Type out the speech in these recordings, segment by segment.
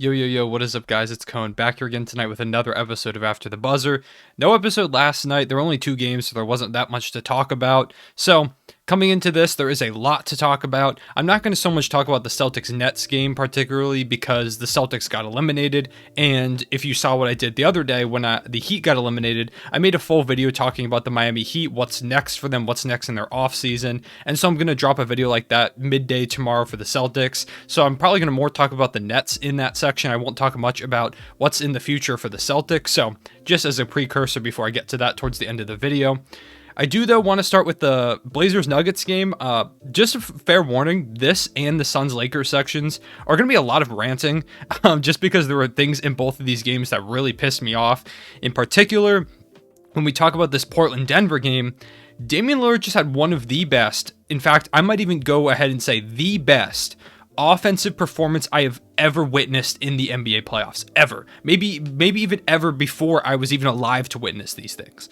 Yo, yo, yo, what is up, guys? It's Cohen back here again tonight with another episode of After the Buzzer. No episode last night. There were only 2 games, so there wasn't that much to talk about. So, coming into this, there is a lot to talk about. I'm not going to so much talk about the Celtics-Nets game, particularly because the Celtics got eliminated. And if you saw what I did the other day when the Heat got eliminated, I made a full video talking about the Miami Heat, what's next for them, what's next in their offseason. And so I'm going to drop a video like that midday tomorrow for the Celtics. So I'm probably going to more talk about the Nets in that section. I won't talk much about what's in the future for the Celtics. So just as a precursor before I get to that towards the end of the video, I do, though, want to start with the Blazers-Nuggets game. Just a fair warning, this and the Suns-Lakers sections are going to be a lot of ranting, just because there were things in both of these games that really pissed me off. In particular, when we talk about this Portland-Denver game, Damian Lillard just had one of the best, in fact, I might even go ahead and say the best offensive performance I have ever witnessed in the NBA playoffs, ever. Maybe even ever before I was even alive to witness these things.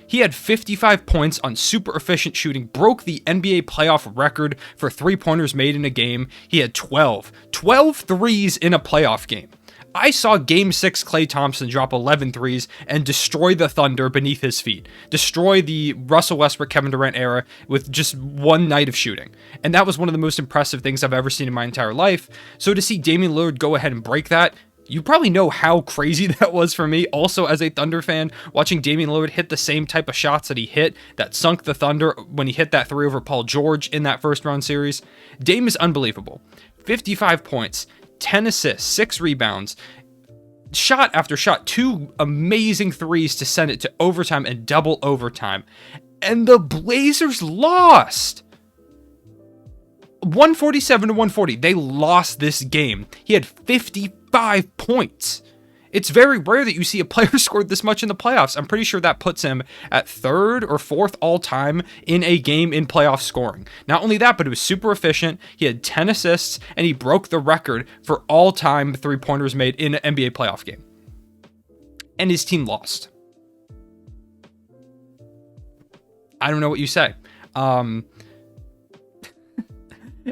He had 55 points on super efficient shooting, broke the NBA playoff record for three-pointers made in a game. He had 12 threes in a playoff game. I saw Game 6 Klay Thompson drop 11 threes and destroy the Thunder beneath his feet. Destroy the Russell Westbrook, Kevin Durant era with just one night of shooting. And that was one of the most impressive things I've ever seen in my entire life. So to see Damian Lillard go ahead and break that, you probably know how crazy that was for me. Also, as a Thunder fan, watching Damian Lillard hit the same type of shots that he hit that sunk the Thunder when he hit that three over Paul George in that first round series. Dame is unbelievable. 55 points. 10 assists, 6 rebounds, shot after shot, 2 amazing threes to send it to overtime and double overtime. And the Blazers lost. 147 to 140. They lost this game. He had 55 points. It's very rare that you see a player scored this much in the playoffs. I'm pretty sure that puts him at 3rd or 4th all-time in a game in playoff scoring. Not only that, but it was super efficient. He had 10 assists, and he broke the record for all-time three-pointers made in an NBA playoff game. And his team lost. I don't know what you say.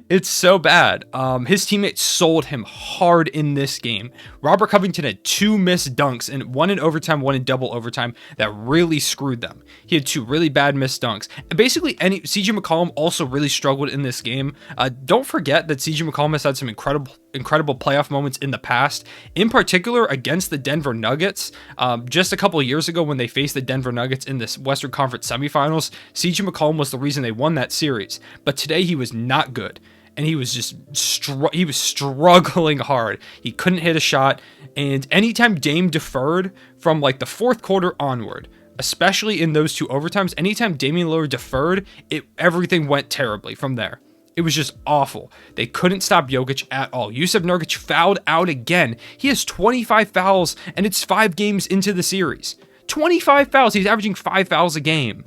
It's so bad. His teammates sold him hard in this game. Robert Covington had 2 missed dunks, and one in overtime, one in double overtime, that really screwed them. He had 2 really bad missed dunks. Basically, CJ McCollum also really struggled in this game. Don't forget that CJ McCollum has had some incredible playoff moments in the past, in particular against the Denver Nuggets. Just a couple of years ago when they faced the Denver Nuggets in this Western Conference semifinals, CJ McCollum was the reason they won that series. But today he was not good. And he was just he was struggling hard. He couldn't hit a shot. And anytime Dame deferred from like the 4th quarter onward, especially in those 2 overtimes, anytime Damian Lillard deferred, everything went terribly from there. It was just awful. They couldn't stop Jokic at all. Jusuf Nurkic fouled out again. He has 25 fouls, and it's 5 games into the series. 25 fouls. He's averaging 5 fouls a game.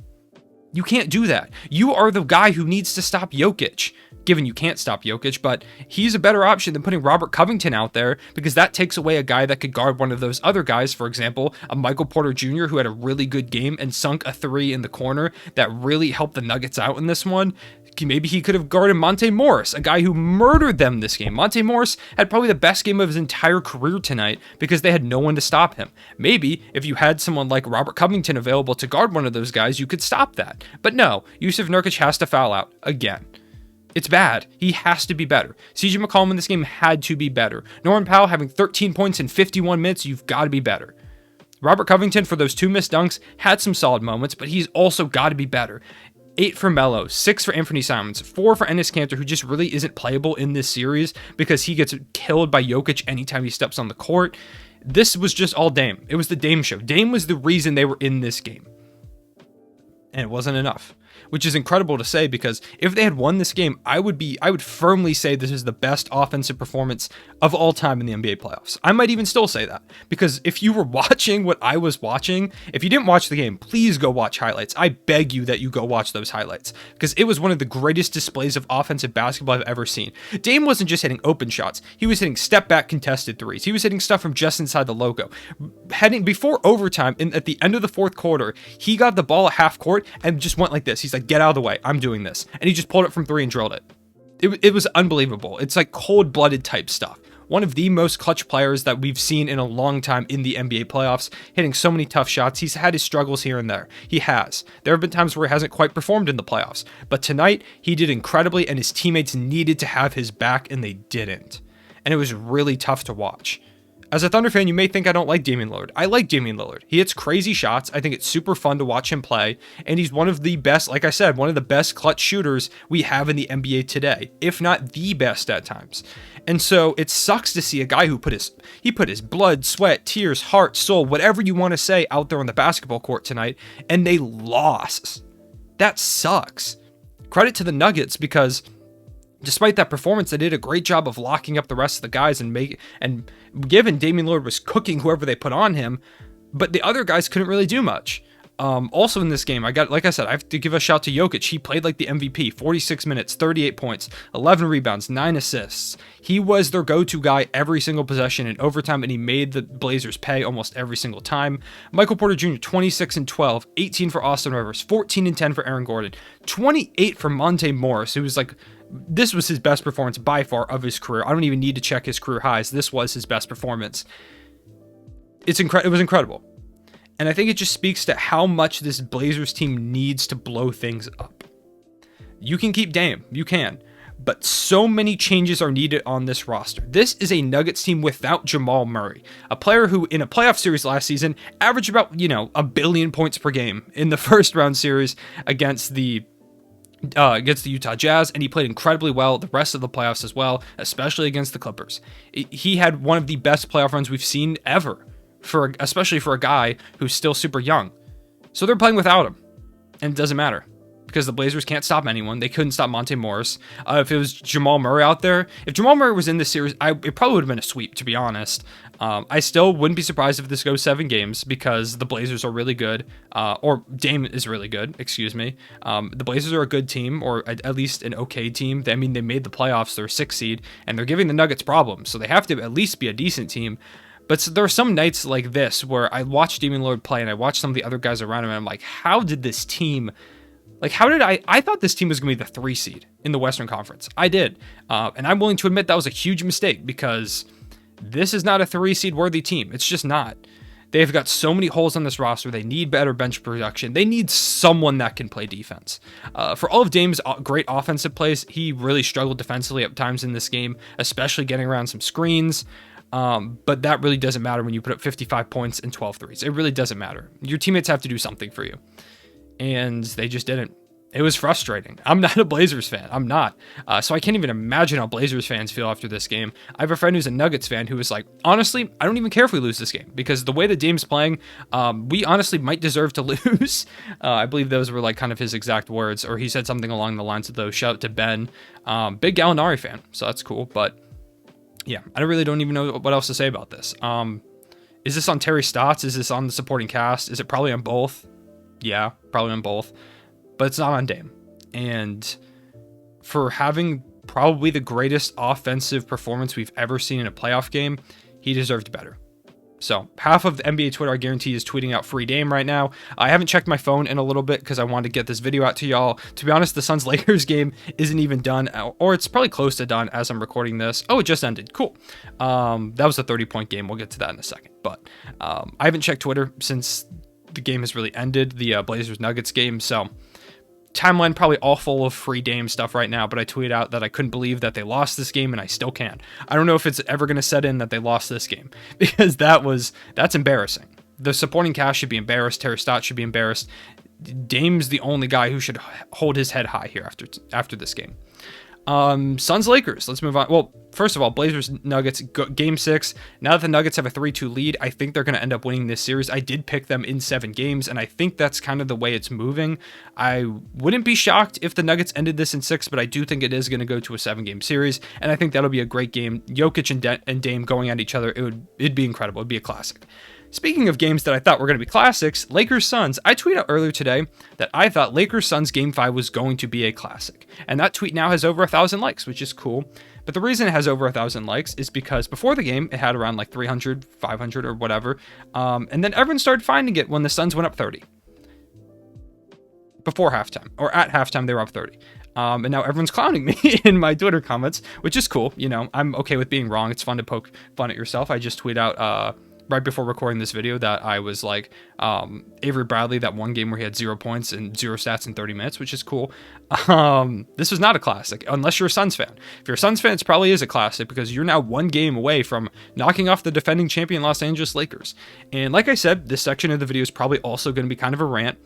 You can't do that. You are the guy who needs to stop Jokic. Given you can't stop Jokic, but he's a better option than putting Robert Covington out there, because that takes away a guy that could guard one of those other guys. For example, a Michael Porter Jr. who had a really good game and sunk a 3 in the corner that really helped the Nuggets out in this one. Maybe he could have guarded Monte Morris, a guy who murdered them this game. Monte Morris had probably the best game of his entire career tonight because they had no one to stop him. Maybe if you had someone like Robert Covington available to guard one of those guys, you could stop that. But no, Jusuf Nurkic has to foul out again. It's bad. He has to be better. CJ McCollum in this game had to be better. Norman Powell having 13 points in 51 minutes, you've got to be better. Robert Covington, for those 2 missed dunks, had some solid moments, but he's also got to be better. 8 for Melo, 6 for Anthony Simons, 4 for Enes Kanter, who just really isn't playable in this series because he gets killed by Jokic anytime he steps on the court. This was just all Dame. It was the Dame show. Dame was the reason they were in this game. And it wasn't enough. Which is incredible to say, because if they had won this game, I would firmly say this is the best offensive performance of all time in the NBA playoffs. I might even still say that, because if you were watching what I was watching, if you didn't watch the game, please go watch highlights. I beg you that you go watch those highlights, because it was one of the greatest displays of offensive basketball I've ever seen. Dame wasn't just hitting open shots. He was hitting step back contested threes. He was hitting stuff from just inside the logo. Heading before overtime, at the end of the 4th quarter, he got the ball at half court and just went like this. He's like, get out of the way. I'm doing this. And he just pulled it from 3 and drilled it. It was unbelievable. It's like cold-blooded type stuff. one of the most clutch players that we've seen in a long time in the NBA playoffs, hitting so many tough shots. He's had his struggles here and there. He has. There have been times where he hasn't quite performed in the playoffs, but tonight he did incredibly, and his teammates needed to have his back, and they didn't. And it was really tough to watch. As a Thunder fan, you may think I don't like Damian Lillard. I like Damian Lillard. He hits crazy shots. I think it's super fun to watch him play. And he's one of the best, like I said, one of the best clutch shooters we have in the NBA today, if not the best at times. And so it sucks to see a guy who put his blood, sweat, tears, heart, soul, whatever you want to say out there on the basketball court tonight, and they lost. That sucks. Credit to the Nuggets, because despite that performance, they did a great job of locking up the rest of the guys and given Damian Lillard was cooking whoever they put on him, but the other guys couldn't really do much. Also in this game, like I said, I have to give a shout to Jokic. He played like the MVP, 46 minutes, 38 points, 11 rebounds, 9 assists. He was their go-to guy every single possession in overtime, and he made the Blazers pay almost every single time. Michael Porter Jr., 26 and 12, 18 for Austin Rivers, 14 and 10 for Aaron Gordon, 28 for Monte Morris, who was like, this was his best performance by far of his career. I don't even need to check his career highs. This was his best performance. It was incredible. And I think it just speaks to how much this Blazers team needs to blow things up. You can keep Dame. You can. But so many changes are needed on this roster. This is a Nuggets team without Jamal Murray, a player who in a playoff series last season averaged about, 1 billion points per game in the first round series against the Utah Jazz, and he played incredibly well the rest of the playoffs as well, especially against the Clippers. He had one of the best playoff runs we've seen ever, especially for a guy who's still super young. So they're playing without him, and it doesn't matter, because the Blazers can't stop anyone. They couldn't stop Monte Morris. If it was Jamal Murray out there, if Jamal Murray was in this series, it probably would have been a sweep, to be honest. I still wouldn't be surprised if this goes 7 games, because the Blazers are really good, or Dame is really good, excuse me. The Blazers are a good team, or at least an okay team. They made the playoffs, they're a 6th seed, and they're giving the Nuggets problems, so they have to at least be a decent team. But there are some nights like this where I watch Damian Lillard play, and I watch some of the other guys around him, and I'm like, how did this team... I thought this team was going to be the 3 seed in the Western Conference. I did. And I'm willing to admit that was a huge mistake, because this is not a 3 seed worthy team. It's just not. They've got so many holes on this roster. They need better bench production. They need someone that can play defense. For all of Dame's great offensive plays, he really struggled defensively at times in this game, especially getting around some screens. But that really doesn't matter when you put up 55 points and 12 threes. It really doesn't matter. Your teammates have to do something for you. And they just didn't. It was frustrating. I'm not a Blazers fan. I'm not. So I can't even imagine how Blazers fans feel after this game. I have a friend who's a Nuggets fan who was like, honestly, I don't even care if we lose this game, because the way the Dame's playing, we honestly might deserve to lose. I believe those were like kind of his exact words, or he said something along the lines of those. Shout out to Ben. Big Gallinari fan, so that's cool. But yeah, I really don't even know what else to say about this. Is this on Terry Stotts? Is this on the supporting cast? Is it probably on both? Yeah, probably on both. But it's not on Dame. And for having probably the greatest offensive performance we've ever seen in a playoff game, he deserved better. So half of the NBA Twitter, I guarantee, is tweeting out free Dame right now. I haven't checked my phone in a little bit because I wanted to get this video out to y'all. To be honest, the Suns-Lakers game isn't even done, or it's probably close to done as I'm recording this. Oh, it just ended. Cool. That was a 30-point game. We'll get to that in a second. But I haven't checked Twitter since the game has really ended, the Blazers-Nuggets game. So timeline probably all full of free Dame stuff right now, but I tweeted out that I couldn't believe that they lost this game, and I still can't. I don't know if it's ever going to set in that they lost this game, because that's embarrassing. The supporting cast should be embarrassed. Terry Stotts should be embarrassed. Dame's the only guy who should hold his head high here after this game. Suns-Lakers, let's move on. Well, first of all, Blazers-Nuggets, Game 6. Now that the Nuggets have a 3-2 lead, I think they're going to end up winning this series. I did pick them in 7 games, and I think that's kind of the way it's moving. I wouldn't be shocked if the Nuggets ended this in 6, but I do think it is going to go to a 7-game series, and I think that'll be a great game. Jokic and Dame going at each other, it'd be incredible. It'd be a classic. Speaking of games that I thought were going to be classics, Lakers-Suns. I tweeted out earlier today that I thought Lakers-Suns Game 5 was going to be a classic. And that tweet now has over 1,000 likes, which is cool. But the reason it has over 1,000 likes is because before the game, it had around like 300, 500 or whatever. And then everyone started finding it when the Suns went up 30. Before halftime, or at halftime, they were up 30. And now everyone's clowning me in my Twitter comments, which is cool. You know, I'm okay with being wrong. It's fun to poke fun at yourself. I just tweet out right before recording this video that I was like Avery Bradley, that one game where he had 0 points and 0 stats in 30 minutes, which is cool. This was not a classic unless you're a Suns fan. If you're a Suns fan, it probably is a classic because you're now one game away from knocking off the defending champion Los Angeles Lakers. And like I said, this section of the video is probably also going to be kind of a rant.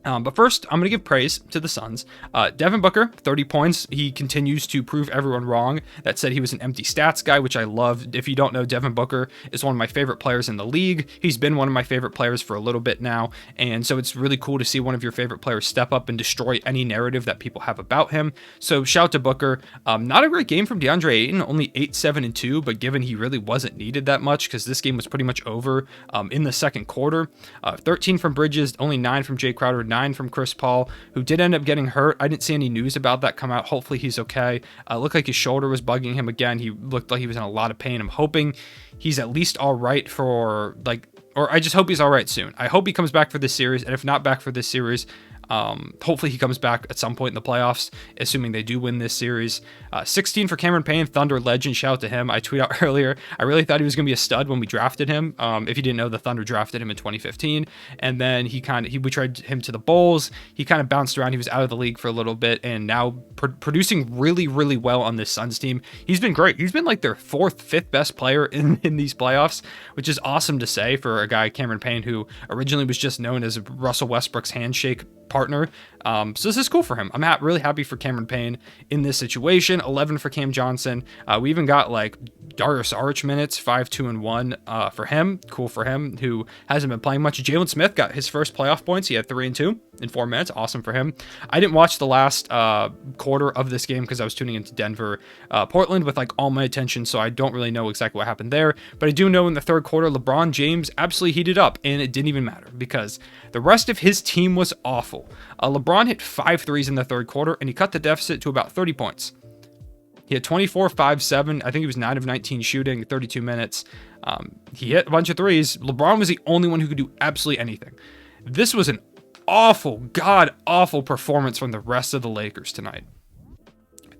But first, I'm going to give praise to the Suns. Devin Booker, 30 points. He continues to prove everyone wrong that said he was an empty stats guy, which I love. If you don't know, Devin Booker is one of my favorite players in the league. He's been one of my favorite players for a little bit now. And so it's really cool to see one of your favorite players step up and destroy any narrative that people have about him. So shout out to Booker. Not a great game from DeAndre Ayton, only 8, 7, and 2, but given he really wasn't needed that much because this game was pretty much over in the second quarter. 13 from Bridges, only 9 from Jay Crowder, 9 from Chris Paul, who did end up getting hurt. I didn't see any news about that come out. Hopefully he's okay. Looked like his shoulder was bugging him again. He looked like he was in a lot of pain. I'm hoping he's at least all right or I just hope he's all right soon. I hope he comes back for this series, and if not back for this series, hopefully he comes back at some point in the playoffs, assuming they do win this series. 16 for Cameron Payne, Thunder legend. Shout out to him. I tweeted out earlier, I really thought he was going to be a stud when we drafted him. If you didn't know, the Thunder drafted him in 2015, and then we traded him to the Bulls. He kind of bounced around. He was out of the league for a little bit, and now producing really, really well on this Suns team. He's been great. He's been like their 4th, 5th best player in these playoffs, which is awesome to say for a guy, Cameron Payne, who originally was just known as Russell Westbrook's handshake partner. So this is cool for him. I'm really happy for Cameron Payne in this situation. 11 for Cam Johnson. We even got like Darius Arch minutes, 5, 2, and 1 for him. Cool for him, who hasn't been playing much. Jalen Smith got his first playoff points. He had 3 and 2 in 4 minutes. Awesome for him. I didn't watch the last quarter of this game because I was tuning into Denver, Portland with like all my attention, so I don't really know exactly what happened there. But I do know in the third quarter, LeBron James absolutely heated up, and it didn't even matter because the rest of his team was awful. LeBron hit 5 threes in the third quarter, and he cut the deficit to about 30 points. He had 24, 5, 7. I think he was 9 of 19 shooting, 32 minutes. He hit a bunch of threes. LeBron was the only one who could do absolutely anything. This was an awful, god-awful performance from the rest of the Lakers tonight.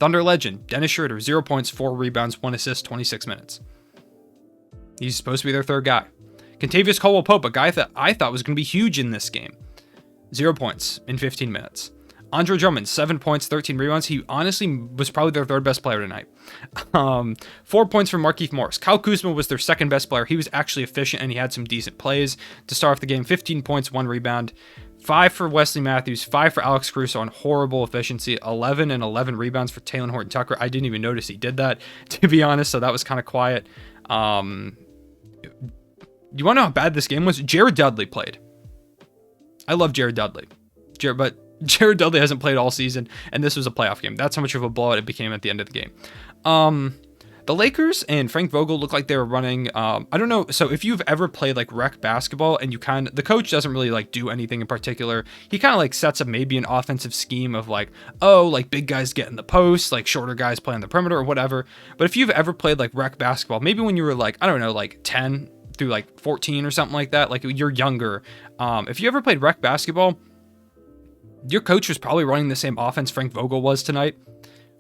Thunder legend, Dennis Schroeder, 0 points, 4 rebounds, 1 assist, 26 minutes. He's supposed to be their third guy. Contavious Caldwell-Pope, a guy that I thought was going to be huge in this game. 0 points in 15 minutes. Andre Drummond, 7 points, 13 rebounds. He honestly was probably their third best player tonight. 4 points from Markieff Morris. Kyle Kuzma was their second best player. He was actually efficient, and he had some decent plays to start off the game. 15 points, 1 rebound. 5 for Wesley Matthews, 5 for Alex Caruso on horrible efficiency, 11 and 11 rebounds for Talen Horton-Tucker. I didn't even notice he did that, to be honest, so that was kind of quiet. You want to know how bad this game was? Jared Dudley played. I love Jared Dudley, but Jared Dudley hasn't played all season, and this was a playoff game. That's how much of a blowout it became at the end of the game. The Lakers and Frank Vogel looked like they were running, I don't know, so if you've ever played like rec basketball and the coach doesn't really like do anything in particular, he kind of like sets up maybe an offensive scheme of like, oh, like big guys get in the post, like shorter guys play on the perimeter or whatever. But if you've ever played like rec basketball, maybe when you were like, I don't know, like 10 through like 14 or something like that, like you're younger. If you ever played rec basketball, your coach was probably running the same offense Frank Vogel was tonight,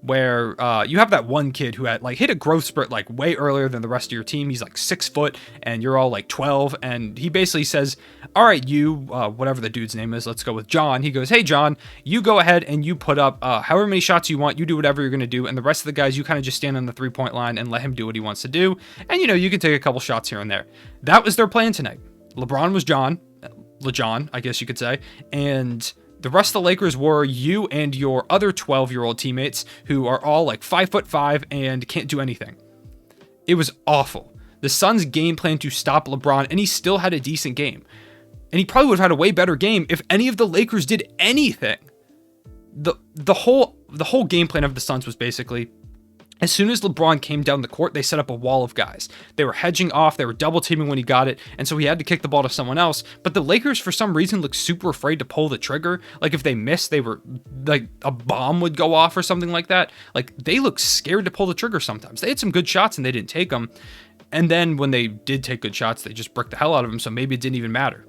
where you have that one kid who had like hit a growth spurt like way earlier than the rest of your team. He's like 6 foot and you're all like 12, and he basically says, all right, you whatever the dude's name is, let's go with John. He goes, hey John, you go ahead and you put up however many shots you want, you do whatever you're gonna do, and the rest of the guys, you kind of just stand on the 3-point line and let him do what he wants to do, and you can take a couple shots here and there. That was their plan tonight. LeBron was John, I guess you could say, and the rest of the Lakers were you and your other 12-year-old teammates who are all like 5'5" and can't do anything. It was awful. The Suns' game plan to stop LeBron, and he still had a decent game. And he probably would have had a way better game if any of the Lakers did anything. The whole game plan of the Suns was basically, as soon as LeBron came down the court, they set up a wall of guys. They were hedging off, they were double teaming when he got it, and so he had to kick the ball to someone else. But the Lakers, for some reason, looked super afraid to pull the trigger. Like if they missed, they were like a bomb would go off or something like that. Like they looked scared to pull the trigger sometimes. They had some good shots and they didn't take them. And then when they did take good shots, they just bricked the hell out of them, so maybe it didn't even matter.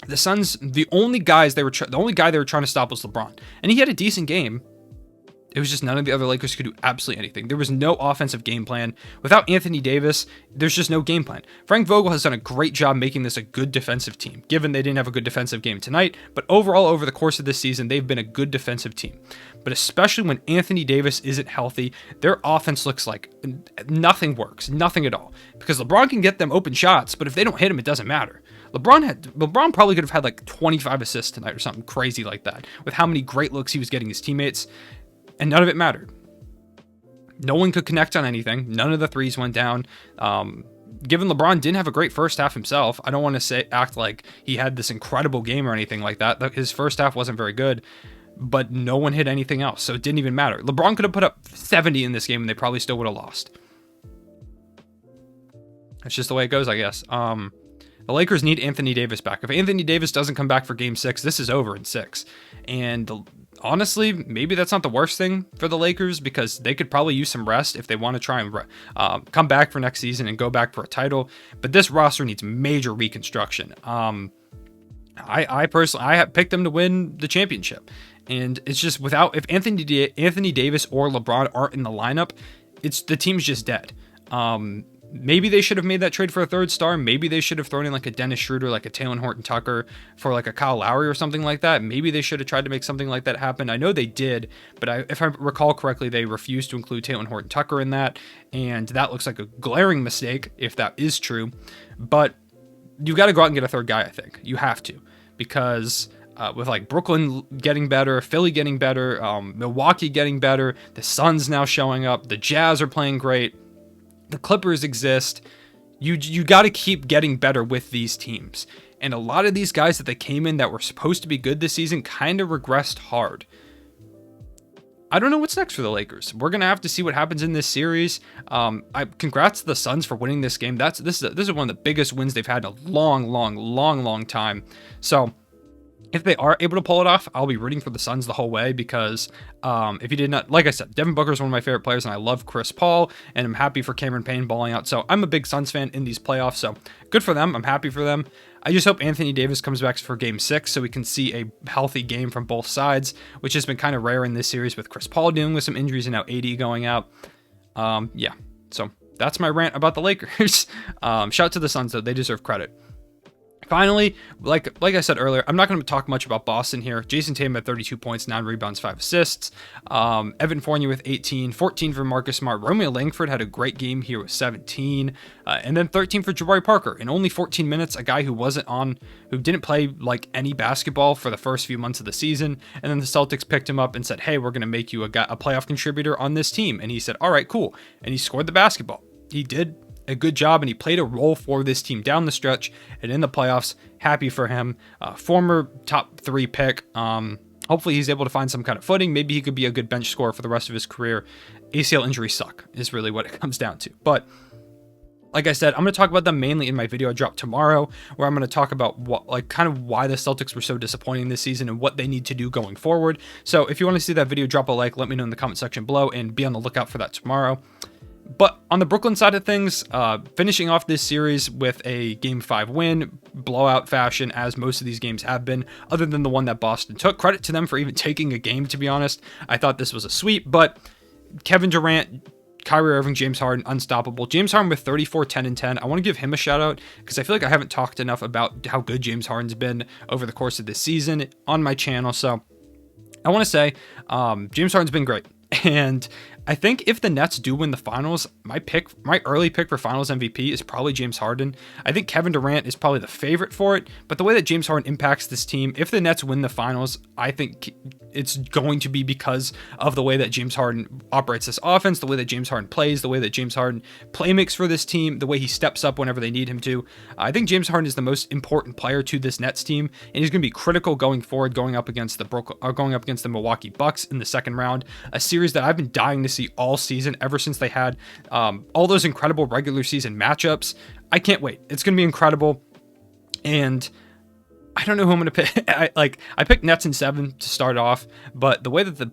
The Suns, the only guy they were trying to stop was LeBron, and he had a decent game. It was just none of the other Lakers could do absolutely anything. There was no offensive game plan. Without Anthony Davis, there's just no game plan. Frank Vogel has done a great job making this a good defensive team, given they didn't have a good defensive game tonight. But overall, over the course of this season, they've been a good defensive team. But especially when Anthony Davis isn't healthy, their offense looks like nothing works, nothing at all. Because LeBron can get them open shots, but if they don't hit him, it doesn't matter. LeBron probably could have had like 25 assists tonight or something crazy like that, with how many great looks he was getting his teammates. And none of it mattered. No one could connect on anything. None of the threes went down. Given LeBron didn't have a great first half himself, I don't want to act like he had this incredible game or anything like that. His first half wasn't very good, but no one hit anything else, so it didn't even matter. LeBron could have put up 70 in this game, and they probably still would have lost. That's just the way it goes, I guess. The Lakers need Anthony Davis back. If Anthony Davis doesn't come back for Game 6, this is over in 6. And honestly, maybe that's not the worst thing for the Lakers, because they could probably use some rest if they want to try and come back for next season and go back for a title. But this roster needs major reconstruction. I personally have picked them to win the championship, and it's just if Anthony Davis or LeBron aren't in the lineup, the team's just dead. Maybe they should have made that trade for a third star. Maybe they should have thrown in like a Dennis Schroeder, like a Talen Horton-Tucker for like a Kyle Lowry or something like that. Maybe they should have tried to make something like that happen. I know they did, but if I recall correctly, they refused to include Talen Horton-Tucker in that, and that looks like a glaring mistake if that is true. But you got to go out and get a third guy, I think. You have to, because with like Brooklyn getting better, Philly getting better, Milwaukee getting better, the Suns now showing up, the Jazz are playing great, the Clippers exist. You got to keep getting better with these teams. And a lot of these guys that they came in that were supposed to be good this season kind of regressed hard. I don't know what's next for the Lakers. We're going to have to see what happens in this series. Congrats to the Suns for winning this game. This is one of the biggest wins they've had in a long time. So if they are able to pull it off, I'll be rooting for the Suns the whole way, because if you did not, like I said, Devin Booker is one of my favorite players, and I love Chris Paul, and I'm happy for Cameron Payne balling out. So I'm a big Suns fan in these playoffs, so good for them. I'm happy for them. I just hope Anthony Davis comes back for Game 6 so we can see a healthy game from both sides, which has been kind of rare in this series with Chris Paul dealing with some injuries and now AD going out. Yeah, so that's my rant about the Lakers. Shout out to the Suns, though. They deserve credit. Finally, like I said earlier, I'm not going to talk much about Boston here. Jason Tatum had 32 points, 9 rebounds, 5 assists. Evan Fournier with 18, 14 for Marcus Smart. Romeo Langford had a great game here with 17, and then 13 for Jabari Parker. In only 14 minutes, a guy who didn't play like any basketball for the first few months of the season. And then the Celtics picked him up and said, "Hey, we're going to make you a playoff contributor on this team." And he said, "All right, cool." And he scored the basketball. He did a good job, and he played a role for this team down the stretch and in the playoffs. Happy for him. Former top 3 pick. Hopefully he's able to find some kind of footing. Maybe he could be a good bench scorer for the rest of his career. ACL injuries suck is really what it comes down to. But like I said, I'm going to talk about them mainly in my video I drop tomorrow, where I'm going to talk about kind of why the Celtics were so disappointing this season and what they need to do going forward. So if you want to see that video, drop a like, let me know in the comment section below, and be on the lookout for that tomorrow. But on the Brooklyn side of things, finishing off this series with a Game 5 win, blowout fashion, as most of these games have been, other than the one that Boston took. Credit to them for even taking a game, to be honest. I thought this was a sweep, but Kevin Durant, Kyrie Irving, James Harden, unstoppable. James Harden with 34, 10, and 10. I want to give him a shout out, because I feel like I haven't talked enough about how good James Harden's been over the course of this season on my channel. So I want to say James Harden's been great. And I think if the Nets do win the finals, my early pick for finals MVP is probably James Harden. I think Kevin Durant is probably the favorite for it, but the way that James Harden impacts this team, if the Nets win the finals, I think it's going to be because of the way that James Harden operates this offense, the way that James Harden plays, the way that James Harden makes for this team, the way he steps up whenever they need him to. I think James Harden is the most important player to this Nets team, and he's going to be critical going forward, going up against the Milwaukee Bucks in the second round, a series that I've been dying to see all season, ever since they had all those incredible regular season matchups. I can't wait. It's going to be incredible. And I don't know who I'm going to pick. I picked Nets in 7 to start off, but the way that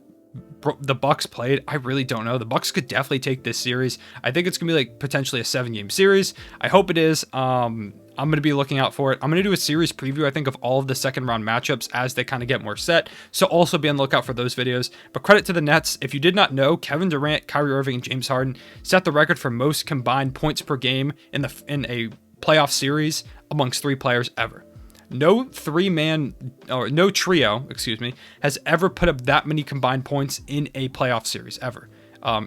the Bucks played, I really don't know. The Bucks could definitely take this series. I think it's gonna be like potentially a 7-game series. I hope it is. I'm going to be looking out for it. I'm going to do a series preview, I think, of all of the second round matchups as they kind of get more set. So also be on the lookout for those videos. But credit to the Nets. If you did not know, Kevin Durant, Kyrie Irving, and James Harden set the record for most combined points per game in a playoff series amongst 3 players ever. No trio, has ever put up that many combined points in a playoff series ever.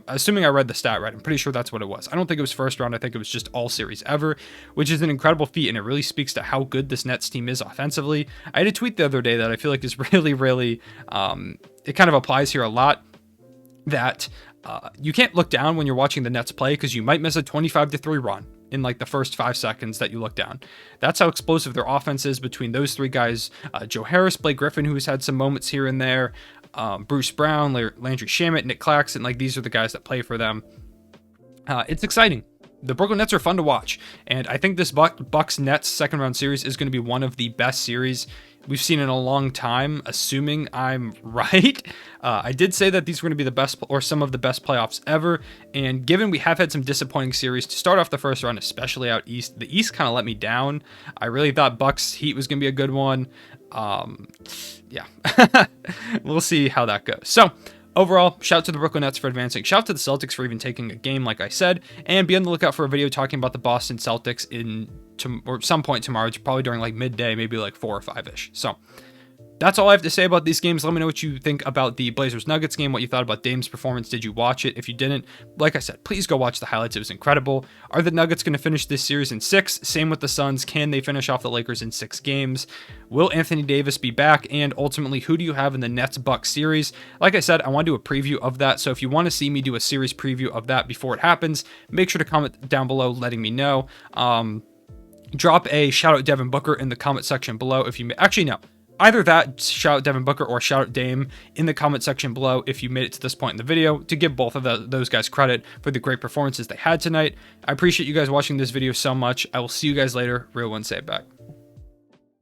Assuming I read the stat right, I'm pretty sure that's what it was. I don't think it was first round. I think it was just all series ever, which is an incredible feat, and it really speaks to how good this Nets team is offensively. I had a tweet the other day that I feel like is really, really, it kind of applies here a lot, that you can't look down when you're watching the Nets play because you might miss a 25-3 run in like the first 5 seconds that you look down. That's how explosive their offense is between those 3 guys. Joe Harris, Blake Griffin, who's had some moments here and there, Bruce Brown, Landry Shamet, Nick Claxton, like these are the guys that play for them. It's exciting. The Brooklyn Nets are fun to watch, and I think this Bucks Nets second round series is going to be one of the best series we've seen in a long time, assuming I'm right. I did say that these were going to be the best or some of the best playoffs ever, and given we have had some disappointing series to start off the first round, especially out east, the East kind of let me down. I really thought Bucks Heat was going to be a good one. Yeah, we'll see how that goes. So overall, shout out to the Brooklyn Nets for advancing. Shout out to the Celtics for even taking a game, like I said, and be on the lookout for a video talking about the Boston Celtics or some point tomorrow. It's probably during like midday, maybe like 4 or 5-ish. So that's all I have to say about these games. Let me know what you think about the Blazers-Nuggets game, what you thought about Dame's performance. Did you watch it? If you didn't, like I said, please go watch the highlights. It was incredible. Are the Nuggets going to finish this series in 6? Same with the Suns. Can they finish off the Lakers in 6 games? Will Anthony Davis be back? And ultimately, who do you have in the Nets-Bucks series? Like I said, I want to do a preview of that. So if you want to see me do a series preview of that before it happens, make sure to comment down below letting me know. Drop a shout out Devin Booker in the comment section below if you actually no. Either that, shout out Devin Booker, or shout out Dame in the comment section below if you made it to this point in the video, to give both of those guys credit for the great performances they had tonight. I appreciate you guys watching this video so much. I will see you guys later. Real one, say it back.